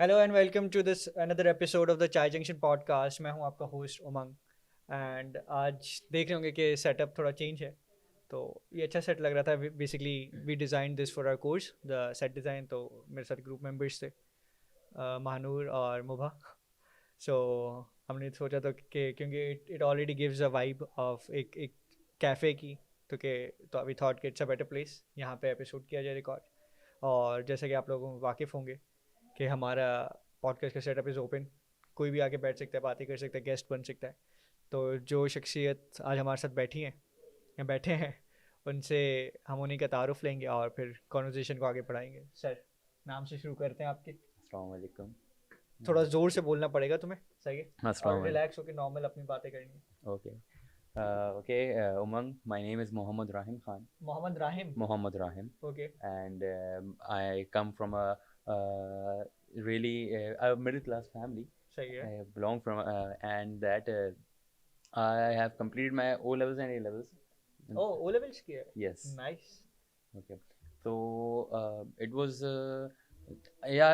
Hello and welcome to this another episode of the Chai junction podcast. मैं हूं आपका host Umang. And आज देख रहे होंगे कि सेटअप थोड़ा चेंज है, तो ये अच्छा सेट लग रहा था। Basically we design this for our course, the set design. तो मेरे साथ ग्रुप मेंबर्स थे, महानूर और मुभा। सो हमने सोचा था कि क्योंकि it already gives a vibe of एक एक कैफ़े की, तो वी थॉट कि इट्स अ बेटर प्लेस यहाँ पे एपिसोड किया जाए रिकॉर्ड। और जैसे कि आप लोगों को वाकिफ़ होंगे कि हमारा पॉडकास्ट का सेटअप इज़ ओपन, कोई भी आके बैठ सकता है, बातें कर सकता है, गेस्ट बन सकता है। तो जो शख्सियत आज हमारे साथ बैठी हैं या बैठे हैं, उनसे हम उन्हीं का तारुफ लेंगे और फिर कॉन्वर्जेसन को आगे बढ़ाएंगे। सर, नाम से शुरू करते हैं आपके। अस्सलाम वालेकुम। थोड़ा ज़ोर से बोलना पड़ेगा तुम्हें, सही है? अस्सलाम और वालेकुम। रिलैक्स होकर नॉर्मल अपनी बातें करनी है। Okay okay Umang, my name is Mohammad Rahim Khan. Mohammad Rahim. Mohammad Rahim, okay. and I come from a middle class family. सही है। I belong from and that I have completed my O levels and A levels. O, O levels किया है। Yes. Nice. Okay. So it was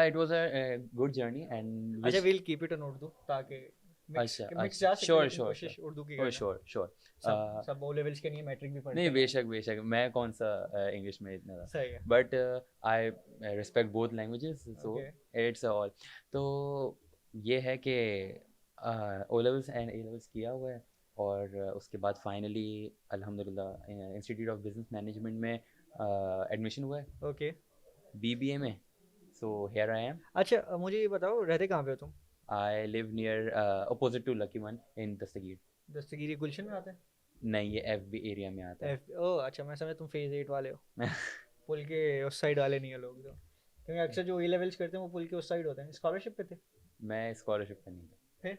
it was a good journey and अच्छा, which will keep it on Urdu ताकि mix अच्छा mix अच्छा जा सके, sure लेकिन sure कोशिश उर्दू की श्योर करना। श्योर श्योर सब ओ लेवल्स के नहीं, मैट्रिक भी पढ़ते नहीं हैं। बेशक बेशक मैं कौन सा इंग्लिश में इतना था सही है। But I respect both languages so okay. It's all तो ये है कि O levels and A levels किया हुआ है और उसके बाद फाइनली अल्हम्दुलिल्लाह इंस्टीट्यूट ऑफ बिजनेस मैनेजमेंट में एडमिशन हुआ है ओके। बीबीए में सो हियर आई एम अच्छा, मुझे ये बताओ, रहते कहाँ पे हो तुम? I live near opposite to Lucky One in Dastgir Dastgiri Gulshan में आते हैं? नहीं ये एफबी एरिया में आता है ओ अच्छा, मैं समझ तुम फेज 8 वाले हो। पुल के उस साइड वाले नहीं है लोग तो, क्योंकि अक्सर जो ए लेवल्स करते हैं वो पुल के उस साइड होते हैं। स्कॉलरशिप पे थे? मैं स्कॉलरशिप पे नहीं था फिर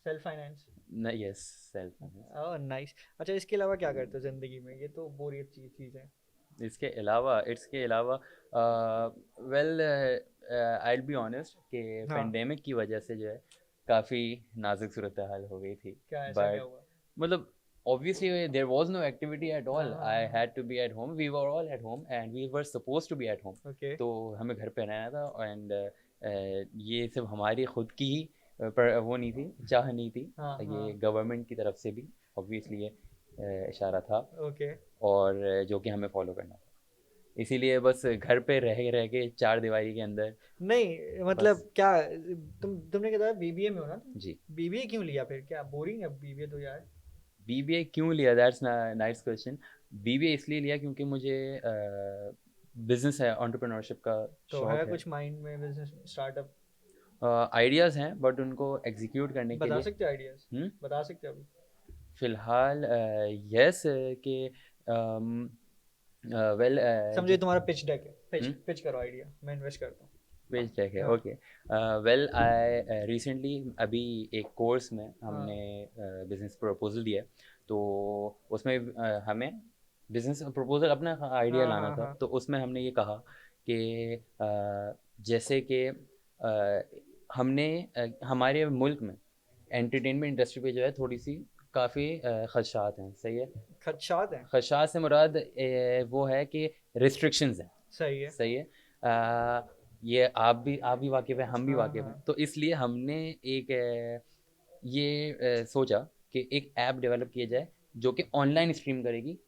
सेल्फ फाइनेंस? नहीं यस सेल्फ ओह नाइस। अच्छा, इसके अलावा क्या करते हो ज़िंदगी में? ये तो बोरियत चीज़ है। इसके अलावा वेल आई बी ऑनेस्ट कि हाँ। पेंडेमिक की वजह से जो है काफ़ी नाजुक सूरत हाल हो गई थी क्या ऐसा क्या बट हुआ? मतलब obviously there was no activity at हाँ all. हाँ I हाँ। had to be at home. We were all at home and we were supposed to be at home. Okay. तो हमें घर पे रहना था एंड ये सब हमारी खुद की ही वो नहीं थी, चाह नहीं थी। हाँ हाँ। ये गवर्नमेंट की तरफ से भी ऑब्वियसली ये इशारा था ओके। और जो कि हमें फॉलो करना था। इसीलिए बस घर पे रह रह के चार दीवारी के अंदर नहीं बस मतलब क्या, तुमने क्या था, बीबीए में हो ना तुम? जी। बीबीए क्यों लिया फिर? क्या बोरिंग है बीबीए तो यार। बीबीए क्यों लिया? That's nice question. बीबीए इसलिए लिया क्योंकि मुझे बिजनेस है, एंटरप्रेन्योरशिप का तो है शौक है। कुछ माइंड में बिजनेस स्टार्टअप? आइडियाज़ हैं बट उनको एग्जीक्यूट करने के बता लिए सकते हो आइडियाज? हम्म, बता सकते हो अभी? फिलहाल यस कि वेल समझे तुम्हारा पिच डेक है, पिच पिच करो आइडिया, मैं इन्वेस्ट करता हूँ। पेज टेक है हाँ ओके। वेल आई रिसेंटली अभी एक कोर्स में हाँ। हमने बिजनेस प्रपोजल दिया है तो उसमें हमें बिजनेस प्रपोजल अपना आइडिया हाँ लाना हाँ था हाँ। तो उसमें हमने ये कहा कि जैसे कि हमने हमारे मुल्क में एंटरटेनमेंट इंडस्ट्री पे जो है थोड़ी सी काफ़ी खदशात हैं। सही है। खदशात हैं? खदशात से मुराद वो है कि रिस्ट्रिक्शंस हैं। सही है। सही है। ये आप भी वाकिफ़ हैं, हम भी हाँ वाकिफ़ हैं। हाँ। तो इसलिए हमने एक सोचा कि एक ऐप डेवलप किया जाए जो कि ऑनलाइन स्ट्रीम करेगी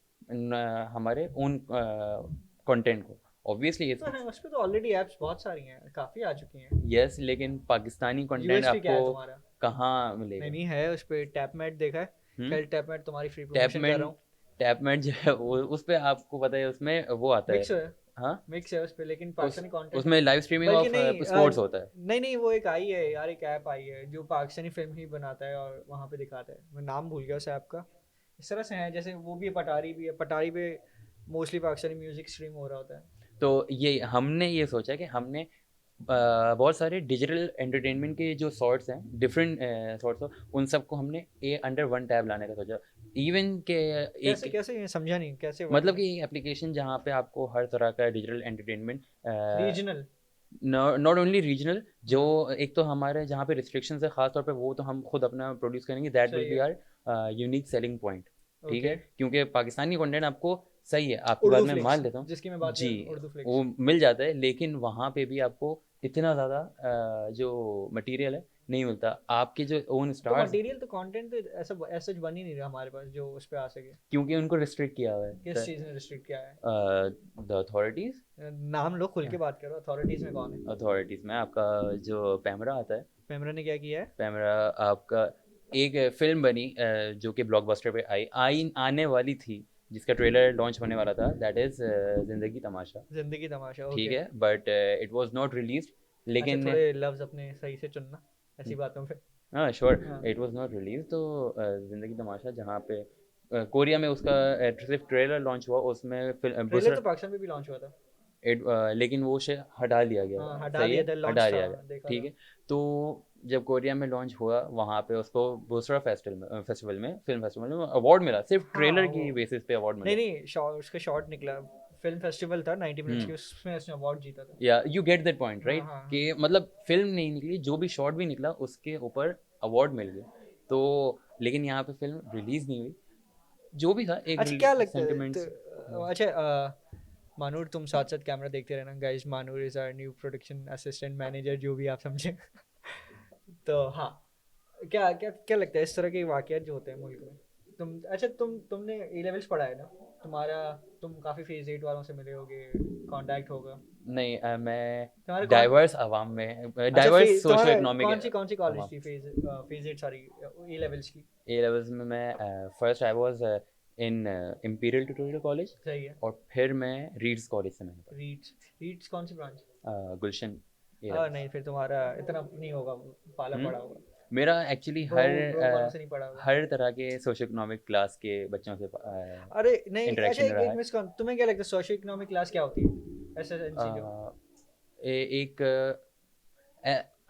हमारे ओन कंटेंट को। ऑब्वियसली तो है, उस पर तो ऑलरेडी एप्स बहुत सारी हैं, काफ़ी आ चुकी हैं। यस लेकिन पाकिस्तानी कंटेंट यूएसपी क्या आपको है तुम्हारा? कहाँ नहीं मिलेगा? नहीं, है उस पर टैपमेट, देखा है? हम्म। खैर, टैपमेट तुम्हारी फ्री प्रमोशन कर रहा टैपमेंट हूँ। टैपमेंट जो है वो उस पर आपको पता है उसमें वो आता है। मिक्स है। हाँ मिक्स है उस पर, लेकिन उस पाकिस्तानी कंटेंट है। उसमें लाइव स्ट्रीमिंग बल्कि ऑफ नहीं स्पोर्ट्स होता है। नहीं नहीं, वो एक आई है यार, एक ऐप आई है जो पाकिस्तानी फिल्म ही बनाता है और वहाँ पे दिखाता है। मैं नाम भूल गया उस ऐप का। इस तरह से है जैसे वो भी है, पटारी भी है। पटारी पे मोस्टली पाकिस्तानी म्यूजिक स्ट्रीम हो रहा होता है। तो ये हमने ये सोचा कि हमने बहुत सारे डिजिटल एंटरटेनमेंट के जो सॉर्ट्स हैं डिफरेंट सॉर्ट्स ऑफ उन सबको हमने ए अंडर वन टैब लाने का सोचा। इवन के कैसे एक कैसे, ये समझा नहीं, कैसे वन मतलब में? कि एक एप्लीकेशन जहाँ पे आपको हर तरह का digital entertainment regional? Not only regional जो हाँ। एक तो हमारे जहाँ पे रिस्ट्रिक्शंस है ख़ास तौर पे वो तो हम खुद अपना प्रोड्यूस करेंगे। दैट विल सही बी है। Are unique selling point. ठीक ओके। है क्योंकि पाकिस्तानी कंटेंट आपको सही है आपकी बात उर्दू मैं फ्लिक्स मान लेता हूँ। जिसकी मैं बात जी कर, उर्दू वो फ्लिक्स। मिल जाता है लेकिन वहाँ पे भी आपको इतना ज़्यादा जो मटेरियल है नहीं मिलता। आपके जो ओन तो स्टार्स, मटेरियल तो कंटेंट तो ऐसा ऐसा बन ही नहीं रहा हमारे पास जो उस पे आ सके। क्योंकि उनको रिस्ट्रिक्ट किया हुआ किस चीज़ ने रिस्ट्रिक्ट किया है? है द अथॉरिटीज़। नाम लो, खुल के बात करो, अथॉरिटीज़ में कौन है? अथॉरिटीज़ में आपका जो पैमरा आता है, पेमरा ने क्या किया है? पैमरा आपका एक फिल्म बनी जो कि ब्लॉकबस्टर पे आने वाली थी, जिसका ट्रेलर लॉन्च होने वाला था, दैट इज़ ज़िंदगी तमाशा। जिंदगी तमाशा, ठीक ओके। है, but it was not released, अच्छा, लेकिन थोड़े लफ्ज अपने सही से चुनना ऐसी बातों पे। हाँ श्योर, हाँ, इट वाज नॉट रिलीज। तो ज़िंदगी तमाशा जहाँ पे कोरिया में उसका सिर्फ ट्रेलर लॉन्च हुआ, उसमें फिल्म ट्रेलर तो पाकिस्तान में भी लॉन्च हुआ था। लेकिन वो शे हटा दिया गया हाँ, था, हटा सही दिया है, था, लॉन्च हटा था, दिया गया, देखा ठीक था। है। तो जब कोरिया में लॉन्च हुआ, वहाँ पे उसको बोसरा फेस्टिवल में फिल्म फेस्टिवल में अवार्ड मिला, सिर्फ हाँ ट्रेलर वो, की बेसिस पे अवार्ड नहीं मिला। नहीं, उसका शॉर्ट निकला। फिल्म फेस्टिवल था 90 मिनट्स की, उसमें उसने अवार्ड जीता था। या यू गेट दैट पॉइंट हाँ राइट, हाँ हाँ। कि मतलब फिल्म नहीं निकली, जो भी शॉट भी निकला उसके ऊपर अवार्ड मिल गया। तो लेकिन यहाँ पे फिल्म रिलीज नहीं हुई, जो भी था एक अच्छा, क्या लगता है सेंटिमेंट्स। अच्छा, मानूर तुम साथ साथ कैमरा देखते रहना guys, Manoor is our new production assistant manager, जो भी आप समझे। तो हाँ, क्या क्या क्या लगता है इस तरह के वाकयात जो होते हैं मुल्क में? अच्छा, तुमने ए लेवल्स पढ़ा है ना? तुम्हारा, तुम काफ़ी फेज 8 वालों से मिले होगे, कांटेक्ट होगा नहीं मैं तुम्हारा कौन? डाइवर्स आवाम में, अच्छा, डाइवर्स सोशो तुम्हारा इकोनॉमिक कौन सी कॉलेज आवाम। थी फेज फेज 8 सारी ए लेवल्स की? ए लेवल्स में मैं first I was in imperial tutorial college, सही है। और फिर मैं रीड्स कॉलेज से मैंने रीड्स, रीड्स कौन सी ब्रांच? पढ़ा, गुलशन ए लेवल्स। नहीं, फिर तुम्हारा इतना नहीं होगा, पाला पड़ा होगा। मेरा एक्चुअली ब्रो ब्रो वालों से नहीं पढ़ा होगा। हर तरह के सोशो इकोनॉमिक क्लास के बच्चों से अरे नहीं, अच्छा, इंटरेक्शन रहा एक है। मिस कौन, तुम्हें क्या लगता है सोशियो इकोनॉमिक क्लास क्या होती है ऐसे एनसी जो? एक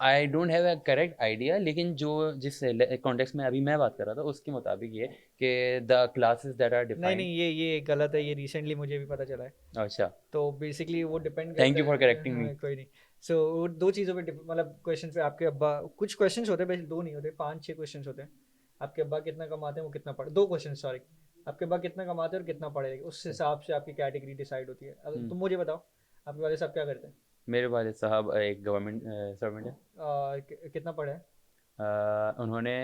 I don't have a correct idea, लेकिन जो जिस कॉन्टेक्स्ट में अभी मैं बात कर रहा था उसके मुताबिक ये कि द क्लासेस दैट आर नहीं डिफाइंड। नहीं, ये गलत है, ये रिसेंटली मुझे भी पता चला है। अच्छा, तो बेसिकली वो डिपेंड थैंक करता यू फॉर है, करेक्टिंग मी। हाँ, कोई नहीं। सो वो दो चीज़ों पे मतलब क्वेश्चन पे आपके अब्बा, कुछ क्वेश्चंस होते हैं वैसे, दो नहीं होते, 5-6 क्वेश्चंस होते हैं। आपके अब्बा कितना कमाते हैं, वो कितना पढ़े, दो क्वेश्चन सॉरी। आपके अब्बा कितना कमाते हैं और कितना पढ़े, उस हिसाब से आपकी कैटेगरी डिसाइड होती है। अगर तुम मुझे बताओ, आपके वाले साहब क्या करते हैं? मेरे वालिद साहब एक गवर्नमेंट सर्वेंट है। कितना पढ़े हैं? उन्होंने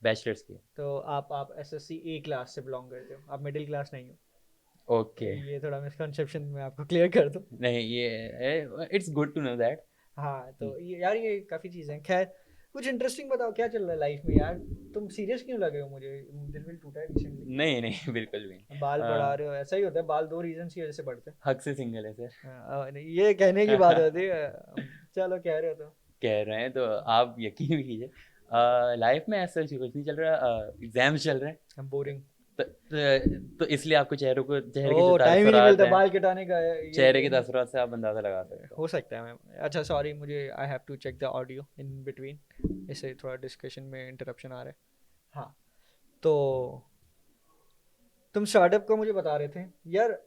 बैचलर्स किया। तो आप एसएससी ए क्लास से बिलोंग करते हो, आप मिडिल क्लास नहीं हो। ओके, ये थोड़ा मिसकंसेप्शन मैं आपको क्लियर कर दूं। नहीं ये it's good to know that. हाँ, तो ये यार, ये काफ़ी चीज़ें हैं। खैर, कुछ इंटरेस्टिंग बताओ, क्या चल रहा है लाइफ में यार? तुम सीरियस क्यों लगे हो? मुझे दिल विल टूटा है रिसेंटली। नहीं नहीं बिल्कुल भी नहीं। बाल बढ़ा रहे हो, ऐसा ही होता है, बाल दो रीजन की वजह से बढ़ते हैं। हक से सिंगल है सर। नहीं, ये कहने की बात होती है। चलो, कह रहे हो तो। कह रहे हैं तो आप यकीन भी कीजिए, लाइफ में ऐसा कुछ नहीं चल रहा, एग्जाम्स चल रहे हैं। हम बोरिंग। तो इसलिए आपको चेहरे के जो ओ, टाइम ही नहीं तासुरात मिलता हैं, बाल कटाने का, चेहरे के तासुरात से आप अंदाज़ा लगा सकते हो सकता है मैं, अच्छा सॉरी, मुझे I have to check the audio in between, इससे थोड़ा डिस्कशन में इंटरप्शन आ रहा है। हाँ, तो तुम स्टार्टअप का मुझे बता रहे थे यार।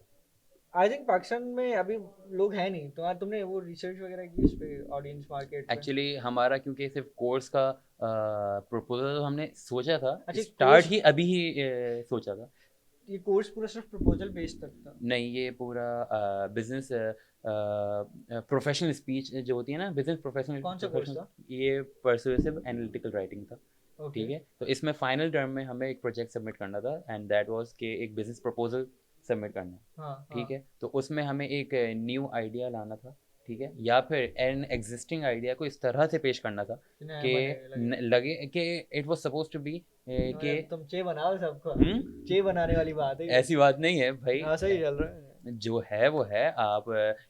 आई थिंक पाकिस्तान में अभी लोग हैं नहीं, तो तुमने वो रिसर्च वगैरह की उस पे, ऑडियंस मार्केट हो। पे? एक्चुअली हमारा क्योंकि सिर्फ कोर्स का प्रपोजल हमने सोचा था, अच्छा, स्टार्ट कोर्स, ही अभी ही सोचा था। ये कोर्स पूरा सिर्फ प्रपोजल बेस्ड तक था? नहीं, ये पूरा बिजनेस प्रोफेशनल स्पीच जो होती है ना, बिजनेस कौन सा कोर्स प्रोफेशनल, था? ये परसुएसिव एनालिटिकल राइटिंग था। ओके। ठीक है, तो इसमें फाइनल टर्म में हमें एक प्रोजेक्ट सबमिट करना था, एंड दैट वाज कि एक बिजनेस प्रपोजल सबमिट करना है। हाँ ठीक हाँ। है, तो उसमें हमें एक न्यू आइडिया लाना था, ठीक है, या फिर एन एग्जिस्टिंग आइडिया को इस तरह से पेश करना था नया कि बने लगे। लगे कि it was suppose to be कि अरे, तुम चे बनाओ सबको। हम्म, चे बनाने वाली बात है ये। ऐसी बात नहीं है भाई, हाँ, सही चल रहा है। जो है वो है। आप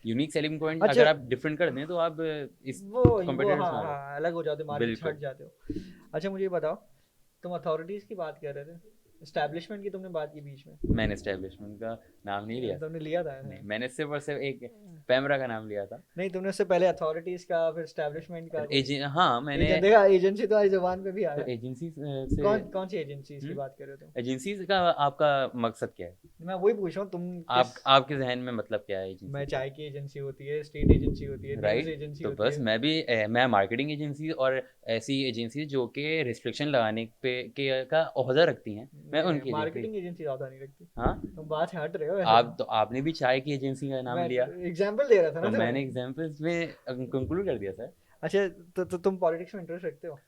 यूनिक सेलिंग पॉइंट अच्छा, अगर आप डिफरेंट कर दें तो आप इस वो कॉम्पिटिटर्स हाँ में आ जाओ। हाँ, अलग हो जाते हो, मार्केट से हट बिल्कुल। जाते हो। अच्छा, मुझे ये बताओ, तुम अथॉरिटीज़ की बात कर रहे थे, एस्टैब्लिशमेंट की तुमने बात की बीच में। मैंने एस्टेब्लिशमेंट का नाम नहीं लिया। तुमने लिया था? नहीं, मैंने सिर्फ और सिर्फ एक पैमरा का नाम लिया था। नहीं, तुमने उससे पहले अथॉरिटीज़ का, फिर एस्टैब्लिशमेंट का कुछ? हाँ मैंने, देखा, एजेंसी तो आज जुबान पे भी तो आया। एजेंसी कौन से, कौन सी एजेंसीज की बात कर रहे हो तुम? एजेंसीज का आपका मकसद क्या है? मैं वही पूछ रहा हूँ, तुम आप किस? आपके जहन में मतलब क्या है मैं, एजेंसी? चाय की एजेंसी होती है, स्टेट एजेंसी होती है, न्यूज़ राइट, एजेंसी तो होती बस है। मैं मार्केटिंग एजेंसी और ऐसी एजेंसी जो कि रिस्ट्रिक्शन लगाने पे के का ओहदा रखती हैं, मैं उनकी देखी। मार्केटिंग एजेंसी ज़्यादा नहीं लगती। हाँ, तुम बात से हट रहे हो वैसे। आप तो आपने भी चाय की एजेंसी का नाम मैं लिया, एग्जांपल दे रहा था तो ना मैंने तुम्हें। एग्जांपल्स में कंक्लूड कर दिया सर। अच्छा, तो तुम पॉलिटिक्स में इंटरेस्ट रखते हो?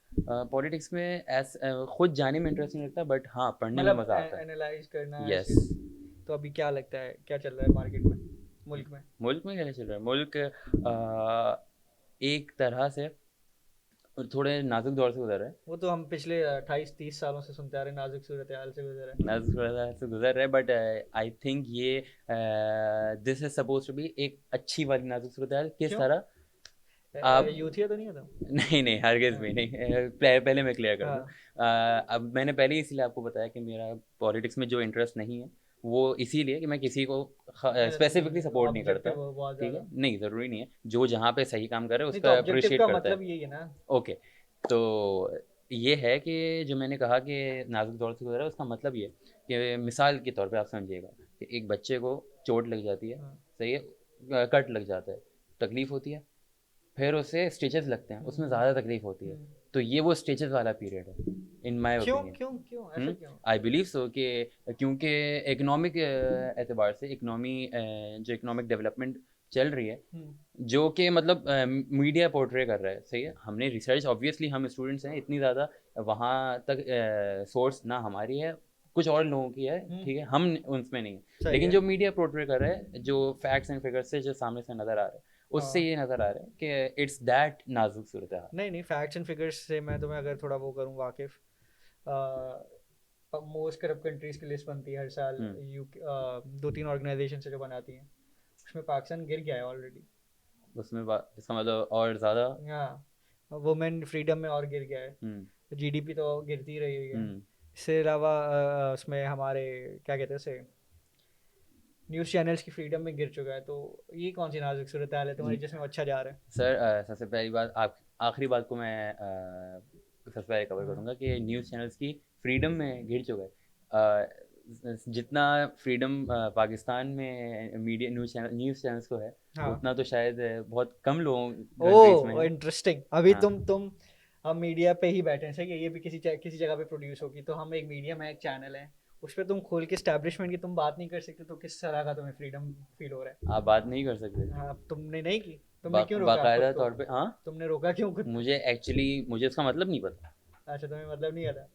पॉलिटिक्स में खुद जाने में इंटरेस्ट नहीं लगता, बट हाँ पढ़ने में मतलब मज़ा आता है। एनालाइज करना यस। ऐसे। तो अभी क्या लगता है क्या चल रहा है मार्केट में, मुल्क में? मुल्क में क्या चल रहा है? मुल्क एक तरह से थोड़े नाजुक दौर से गुजर रहा है। वो तो हम पिछले 28-30 सालों से सुनते आ रहे हैं, नाजुक सूरत हाल से गुजरा है। नाजुक दौर से गुजर रहा है, बट आई थिंक ये this is suppose to be एक अच्छी वाली नाजुक सूरत हाल। किस क्यों? तरह? आप यूथिया तो नहीं होता? नहीं नहीं, हरगिज़ भी हाँ। नहीं। पहले मैं क्लियर कर दूं। हाँ। अब मैंने पहले ही इसीलिए आपको बताया कि मेरा पॉलिटिक्स में जो इंटरेस्ट नहीं है वो इसीलिए कि मैं किसी को स्पेसिफिकली सपोर्ट नहीं करता। ऑब्जेक्टिव हो बहुत ठीक है, ज़्यादा। नहीं ज़रूरी नहीं है, जो जहाँ पे सही काम कर रहे हैं नहीं उस तो पर ऑब्जेक्टिव अप्रिशिएट का करता है। मतलब यही है ना। ओके, तो ये है कि जो मैंने कहा कि नाजुक दौर से गुजरा है, उसका मतलब ये है कि मिसाल के तौर पे आप समझिएगा कि एक बच्चे को चोट लग जाती है, हाँ। सही है, कट लग जाता है, तकलीफ़ होती है, फिर उसे स्टिचेस लगते हैं, उसमें ज़्यादा तकलीफ होती है। हम्म। तो ये वो स्टिचेस वाला पीरियड है, इन माय क्यों ओपिनियन। क्यों क्यों ऐसा क्यों? आई बिलीव सो कि क्योंकि इकोनॉमिक एतबार से जो इकोनॉमिक डेवलपमेंट चल रही है, हम्म। जो कि मतलब मीडिया पोर्ट्रे कर रहा है, सही है। हमने रिसर्च, ऑब्वियसली हम स्टूडेंट्स हैं, इतनी ज़्यादा वहाँ तक सोर्स ना हमारी है, कुछ और लोगों की है, ठीक है, हम उनमें नहीं है। सही लेकिन है। जो मीडिया पोर्ट्रे कर रहा है, जो फैक्ट्स एंड फिगर्स से जो सामने से नज़र आ रहा है, उससे हाँ। ये नज़र आ रहा है कि इट्स दैट नाजुक सूरत हाल। नहीं नहीं, फैक्ट्स एंड फिगर्स से मैं तुम्हें अगर थोड़ा वो करूँ वाकिफ, मोस्ट करप्ट कंट्रीज की लिस्ट बनती है हर साल। हम्म, यूके 2-3 ऑर्गेनाइजेशन से जो बनाती हैं, उसमें पाकिस्तान गिर गया है ऑलरेडी। उसमें इसका मतलब और ज़्यादा। हाँ, वुमेन फ्रीडम में और गिर गया है। हम्म, जीडीपी तो गिरती रही हुई है। हम्म। इसके अलावा उसमें हमारे क्या कहते हैं उसे, न्यूज़ चैनल्स की फ्रीडम में गिर चुका है। तो ये कौन सी नाजुक सूरत हाल है तुम्हारी जिसमें अच्छा जा रहा है? सर सबसे पहली बात, आप आखिरी बात को मैं सबसे पहले कवर हाँ। करूँगा कि न्यूज़ चैनल्स की फ्रीडम में गिर चुका है। जितना फ्रीडम पाकिस्तान में मीडिया न्यूज़ चैनल्स को है, हाँ। उतना तो शायद बहुत कम लोगों कंट्रीज़ में ओ है। इंटरेस्टिंग। अभी हाँ, तुम हम मीडिया पे ही बैठे हैं, सही है, ये भी किसी जगह पे प्रोड्यूस होगी। तो हम एक मीडियम है, एक चैनल है, उस पर तुम खोल के स्टैब्लिशमेंट की तुम बात नहीं कर सकते, तो किस तरह का तुम्हें फ्रीडम फील हो रहा आप बात नहीं कर सकते। है? हाँ, तुमने नहीं की। तुमने क्यों रोका खुद बाकायदा को? तौर पे, हाँ। तुमने रोका क्यों खुद को? मुझे उसका मतलब नहीं पता। अच्छा, तुम्हें मतलब नहीं आता।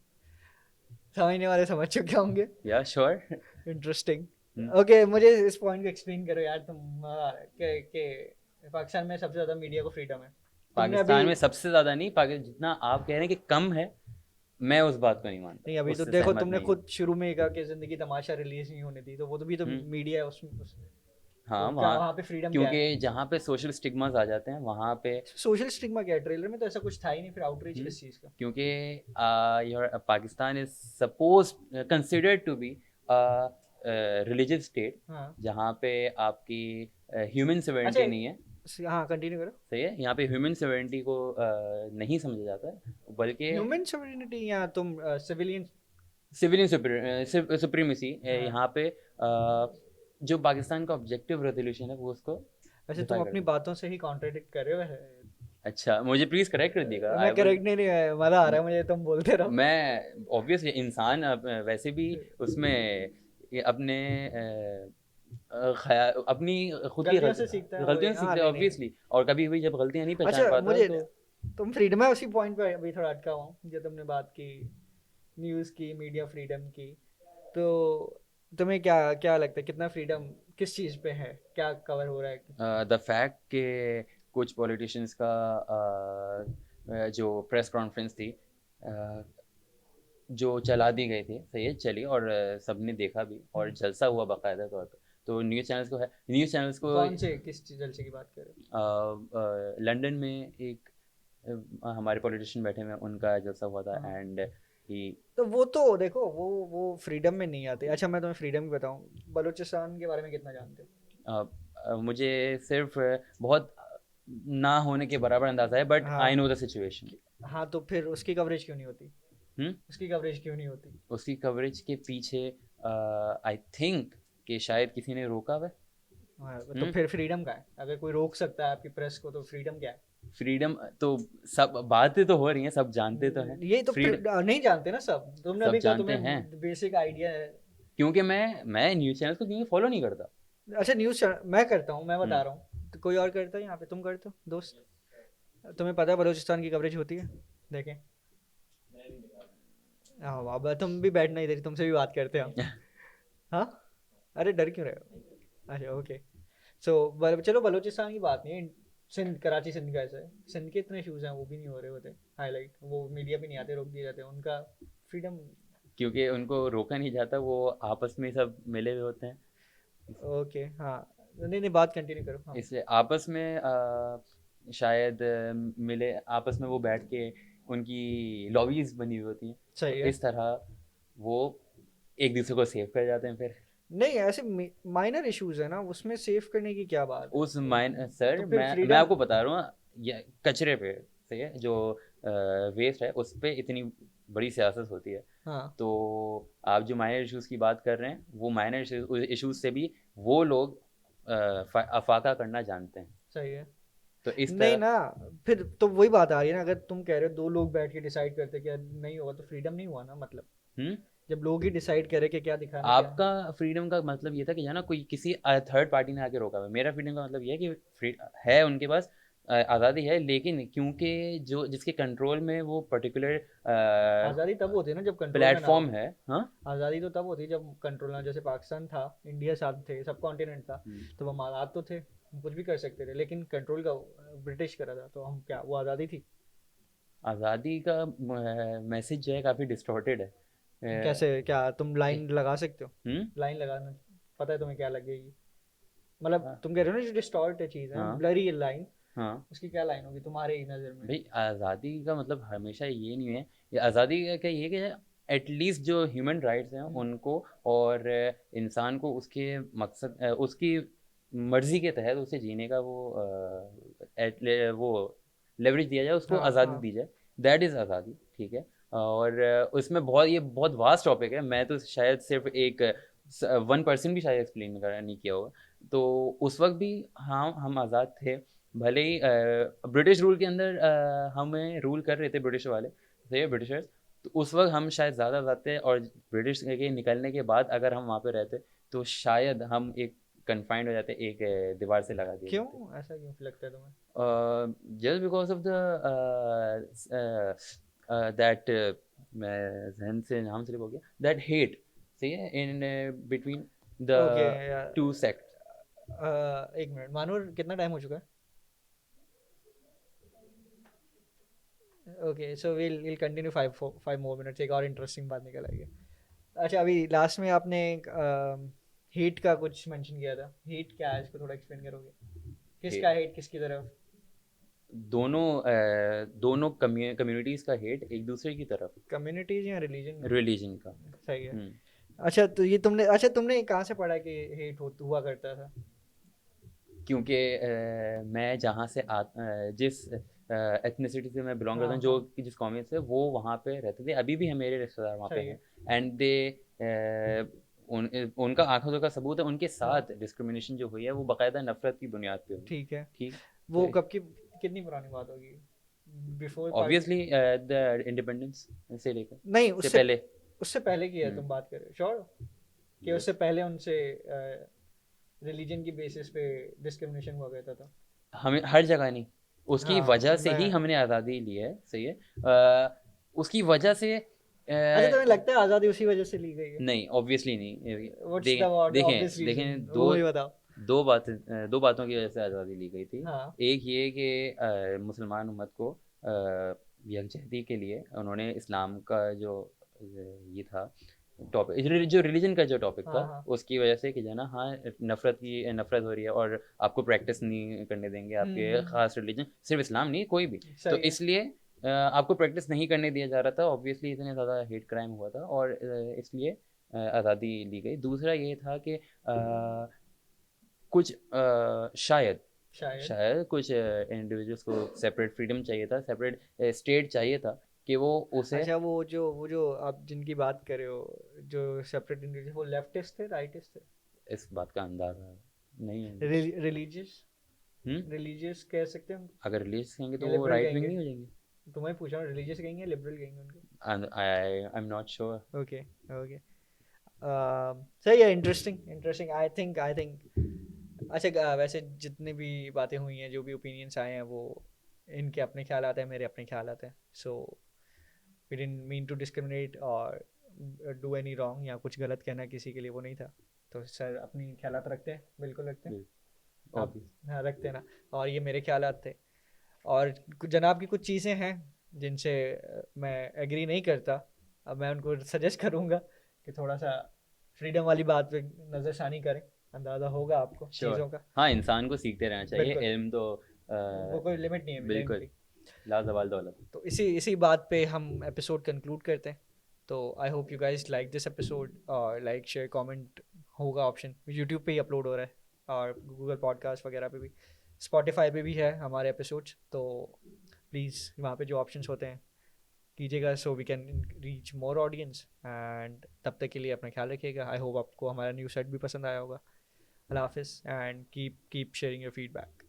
समझने वाले समझ चुके होंगे। या श्योर। इंटरेस्टिंग। ओके, मुझे इस पॉइंट को एक्सप्लेन करो यार। तुम मजा आ रहा है कि पाकिस्तान में सबसे ज्यादा मीडिया को फ्रीडम है। तुमने अभी पाकिस्तान में सबसे ज़्यादा नहीं, पाकिस्तान जितना आप कह रहे हैं कि कम है, मैं उस बात को नहीं मानता, नहीं, अभी तो उससे देखो, सहमत तुमने नहीं हूँ। खुद शुरू में ही कहा कि जिंदगी तमाशा रिलीज नहीं होने दी, तो वो तो भी तो हम्म, मीडिया है उसमें। हाँ, तो क्या वहाँ, वहाँ पे फ्रीडम क्या है? क्योंकि जहाँ पे सोशल स्टिग्मास आ जाते हैं वहाँ पे। सोशल स्टिग्मा क्या है? ट्रेलर में तो ऐसा कुछ था ही नहीं, फिर आउटरीच हम्म, किस चीज का? क्योंकि your Pakistan is suppose considered to be religious state, हाँ। जहाँ पे आपकी ह्यूमन अच्छा। सोवेरेंटी नहीं है, हाँ, कंटिन्यू करो। सही है। यहाँ पे ह्यूमन सोवेरेंटी को नहीं समझा जाता है, बल्कि ह्यूमन सोवरेनिटी, या तुम सिविलियन? सिविलियन सुप्रीमेसी हाँ। यहाँ पे जो पाकिस्तान का ऑब्जेक्टिव रेजोल्यूशन है वो उसको अच्छा, तुम डिफाई अपनी करता है। बातों से ही कॉन्ट्रडिक्ट कर रहे हो। अच्छा, मुझे प्लीज़ करेक्ट कर दिएगा। मैं आई वुड। करेक्ट नहीं, नहीं मजा आ रहा है मुझे, तुम बोलते रहो। मैं ऑब्वियसली इंसान वैसे भी उसमें ये अपने अपनी खुद की गलतियों से सीखता है वही। गलतियों से हाँ, सीखते हैं नहीं नहीं। ऑब्वियसली, और कभी भी जब गलतियां नहीं पहचान अच्छा, पाता मुझे तो। तुम फ्रीडम, मैं उसी पॉइंट पे अभी थोड़ा अटका हुआ हूँ जो तुमने बात की, न्यूज़ की, मीडिया फ्रीडम की। तो तुम्हें क्या क्या लगता है, कितना फ्रीडम किस चीज़ पे है, क्या कवर हो रहा है? द फैक्ट के कुछ पॉलिटिशियंस का जो प्रेस कॉन्फ्रेंस थी, अ, जो चला दी गई थी, सही है, चली, और सबने देखा भी और हम्म। जलसा हुआ बाकायदा तौर पर। तो न्यूज़ चैनल्स को है, न्यूज़ चैनल्स को कौन से किस जलसे की बात कर रहे लंदन में एक हमारे पॉलिटिशियन बैठे हुए हैं, उनका जलसा हुआ था, हो? हाँ। And he. तो वो तो देखो, वो फ्रीडम में नहीं आते। अच्छा, मैं तुम्हें फ्रीडम की बताऊँ, बलूचिस्तान के बारे में कितना जानते मुझे सिर्फ बहुत ना होने के बराबर अंदाजा है, हो? बट आई हाँ। Know the situation. हाँ, तो फिर उसकी कवरेज क्यों नहीं होती? उसकी कवरेज क्यों नहीं होती? उसकी कवरेज के पीछे आई थिंक कि शायद किसी ने रोका हुआ है। हाँ, तो हम्म, फिर फ्रीडम का है? अगर कोई रोक सकता है आपकी प्रेस को, तो फ्रीडम क्या है? फ्रीडम तो सब बातें तो हो रही हैं, सब जानते तो हैं। ये तो फिर फ्रीडम नहीं जानते ना सब, तुमने सब अभी कहा जानते हैं, तुम्हें बेसिक आइडिया है। क्योंकि मैं न्यूज़ चैनल्स को क्योंकि फॉलो नहीं करता। अच्छा न्यूज़ मैं करता हूँ, मैं बता हम्म। रहा हूँ, तो कोई और करता है यहाँ पे, तुम करते हो दोस्त? तुम्हें पता है बलूचिस्तान की कवरेज होती है? देखें। हाँ वाह, तुम भी बैठना इधर ही, तुमसे भी बात करते हैं हम। हाँ, अरे डर क्यों रहे हो? अच्छा ओके। चलो बलूचिस्तान की बात नहीं, सिंध, कराची सिंध का ऐसा है, सिंध के इतने इशूज़ हैं वो भी नहीं हो रहे होते हाईलाइट, वो मीडिया भी नहीं आते, रोक दिए जाते हैं उनका फ्रीडम। क्योंकि उनको रोका नहीं जाता, वो आपस में सब मिले हुए होते हैं। ओके हाँ, नहीं नहीं बात कंटिन्यू करो हाँ। इसलिए आपस में शायद मिले, आपस में वो बैठ के उनकी लॉबीज बनी हुई होती हैं, तो सही है। इस तरह वो एक दूसरे को सेव कर जाते हैं फिर। नहीं ऐसे माइनर इश्यूज है ना, उसमें सेव करने की क्या बात है? उस माइन सर तो फिर मैं फ्रीडम। आपको बता रहा हूँ, ये कचरे पे सही है, जो वेस्ट है उस पे इतनी बड़ी सियासत होती है। हाँ तो आप जो माइनर इश्यूज की बात कर रहे हैं, वो माइनर इश्यूज से भी वो लोग अफाका करना जानते हैं। सही है। तो इस नहीं तरह। ना, फिर तो वही बात आ रही है ना, अगर तुम कह रहे हो दो लोग बैठ के डिसाइड करते क्या नहीं होगा तो फ्रीडम नहीं हुआ ना मतलब। हम्म। जब लोग ही डिसाइड करे कि क्या दिखाना क्या है। आपका फ्रीडम का मतलब ये था कि ना कोई किसी थर्ड पार्टी ने आके रोका हुआ है। मेरा फ्रीडम का मतलब ये है कि है उनके पास आज़ादी है, लेकिन क्योंकि जो जिसके कंट्रोल में वो पर्टिकुलर आज़ादी तब होती है ना जब कंट्रोल में ना हो। प्लेटफॉर्म है। हाँ। आज़ादी तो तब होती है जब कंट्रोल ना, जैसे पाकिस्तान था, इंडिया साथ थे, सब कॉन्टिनेंट था, हम्म। तो हम आज़ाद तो थे, हम कुछ भी कर सकते थे, लेकिन कंट्रोल का ब्रिटिश करा था, तो हम क्या वो आज़ादी थी? आज़ादी का मैसेज जो है काफ़ी डिस्टॉर्टेड है। कैसे, क्या तुम ए- लाइन लगा सकते हो? हम्म। लाइन लगाना पता है तुम्हें क्या लगेगी? मतलब हाँ। तुम कह रहे हो ना जो डिस्टॉर्ट है चीज़ है, हाँ। ब्लरी है लाइन, हाँ। उसकी क्या लाइन होगी तुम्हारे ही नज़र में? भाई आज़ादी का मतलब हमेशा ये नहीं है, ये आज़ादी का ये है कि एटलीस्ट जो ह्यूमन राइट्स हैं हम्म, उनको, और इंसान को उसके मकसद उसकी मर्ज़ी के तहत उसे जीने का वो लेवरेज दिया जाए, उसको हाँ आज़ादी हाँ। दी जाए। दैट इज़ आज़ादी, ठीक है। और उसमें बहुत, ये बहुत वास्ट टॉपिक है, मैं तो शायद सिर्फ एक 1% भी शायद एक्सप्लेन नहीं किया होगा। तो उस वक्त भी हाँ हम आज़ाद थे, भले ही ब्रिटिश रूल के अंदर हमें रूल कर रहे थे ब्रिटिश वाले, थे ब्रिटिशर्स। तो उस वक्त हम शायद ज़्यादा जाते, और ब्रिटिश के निकलने के बाद अगर हम वहाँ पे रहते तो शायद हम एक कन्फाइंड हो जाते, एक दीवार से लगा दिए क्यों, जाते। ऐसा क्यों लगता है तुम्हें? Just because of the that, मैं जहन से नाम से हो गया, दैट हेट, सही है, in between the okay two sect. एक मिनट मानूर, कितना टाइम हो चुका है? Okay so will continue 5 more minutes, एक और इंटरेस्टिंग बात निकल आएगी। अच्छा अभी लास्ट में आपने हीट का कुछ मेंशन किया था, हीट क्या है, इसको थोड़ा एक्सप्लेन करोगे? किसका हेट किसकी तरफ? दोनों कम्युनिटीज़ का हेट एक दूसरे की तरफ, कम्युनिटीज या रिलीजन का? रिलीजन का। सही है। हम्म। अच्छा तो ये तुमने, अच्छा तुमने कहाँ से पढ़ा कि हेट हुआ करता था? क्योंकि मैं जहाँ से जिस एथनिसिटी से मैं बिलोंग करता हाँ हूँ, जो हाँ। जिस कॉमेडी से, वो वहाँ पे रहते थे, अभी भी है मेरे रिश्तेदार वहाँ पे सही हैं। है। एंड दे उनका आंखों का सबूत है, उनके हाँ साथ डिस्क्रिमिनेशन जो हुई है वो बाकायदा नफरत की बुनियाद पे हुई। ठीक है। ठीक। वो तो कब की, कितनी पुरानी बात होगी? Before part? Obviously the independence से लेकर, नहीं से उससे, पहले। उससे पहले की है हम्म। तुम बात कर रहे हो, श्योर कि यस। उससे पहले उनसे रिलीजन की बेसिस पे डिस्क्रिमिनेशन हुआ करता था? हमें हर जगह नहीं, उसकी हाँ वजह से ही मैं, हमने आज़ादी ली है, सही है। उसकी वजह से अच्छा तुम्हें लगता है आज़ादी उसी वजह से ली गई है? नहीं, ऑब्वियसली नहीं। व्हाट्स द देखें ऑब्वियस देखें रीजन, देखें, वो मुझे बताओ। दो बातों की वजह से आज़ादी ली गई थी। हाँ एक ये कि मुसलमान उम्मत को यकजहती के लिए उन्होंने इस्लाम का जो ये था टॉपिक, जो रिलीजन का जो टॉपिक था, हाँ हाँ। उसकी वजह से कि जो है ना, हाँ नफ़रत हो रही है, और आपको प्रैक्टिस नहीं करने देंगे आपके हम्म। ख़ास रिलीजन, सिर्फ इस्लाम नहीं, कोई भी। तो सही है। इसलिए आपको प्रैक्टिस नहीं करने दिया जा रहा था, ऑब्वियसली इतने ज़्यादा हेट क्राइम हुआ था, और इसलिए आज़ादी ली गई। दूसरा ये था कि कुछ शायद शायद। शायद कुछ इंडिविजुअल्स को सेपरेट फ्रीडम चाहिए था, सेपरेट स्टेट चाहिए था, कि वो उसे। अच्छा वो जो आप जिनकी बात कर रहे हो, जो सेपरेट इंडिविजुअल, वो लेफ्टिस्ट थे राइटिस्ट थे? इस बात का अंदाज़ा नहीं है मुझे। रिलीजियस? रिलीजियस कह सकते हैं? अगर रिलीजियस कहेंगे तो ये वो liberal राइट विंग कहेंगे? नहीं हो जाएंगे? तुम्हें पूछा हूँ, रिलीजियस कहेंगे लिबरल कहेंगे उनको? I am not sure. Okay okay. सही है, इंटरेस्टिंग इंटरेस्टिंग। आई थिंक अच्छा, वैसे जितनी भी बातें हुई हैं, जो भी ओपिनियंस आए हैं, वो इनके अपने ख्याल आते हैं, मेरे अपने ख्याल आते हैं। So we didn't mean to discriminate और डू एनी रॉन्ग, या कुछ गलत कहना किसी के लिए वो नहीं था। तो सर अपनी ख्यालात रखते हैं, बिल्कुल रखते हैं आप। ऑब्वियस। हाँ, रखते हैं ना। और ये मेरे ख्यालात थे। और जनाब की कुछ चीज़ें हैं जिनसे मैं एग्री नहीं करता। अब मैं उनको सजेस्ट करूँगा कि थोड़ा सा फ्रीडम वाली बात पे नज़रसानी करें, अंदाज़ा होगा आपको श्योर। चीज़ों का। हाँ, इंसान को सीखते रहना चाहिए, बिल्कुल, इल्म तो वो कोई लिमिट नहीं है इल्म बिल्कुल की। लाजवाल दौलत। तो इसी इसी बात पे हम एपिसोड कंक्लूड करते हैं। तो I hope you guys like this episode, और लाइक शेयर कमेंट होगा ऑप्शन, यूट्यूब पे ही अपलोड हो रहा है, और गूगल पॉडकास्ट वगैरह पे भी, स्पॉटिफाई पे भी है हमारे एपिसोड्स। तो प्लीज़ वहाँ पे जो ऑप्शंस होते हैं कीजिएगा, so we can reach more audience. And तब तक के लिए अपना ख्याल रखिएगा। आई होप आपको हमारा न्यू सेट भी पसंद आया होगा। अल्लाह हाफिज़, and keep sharing your feedback.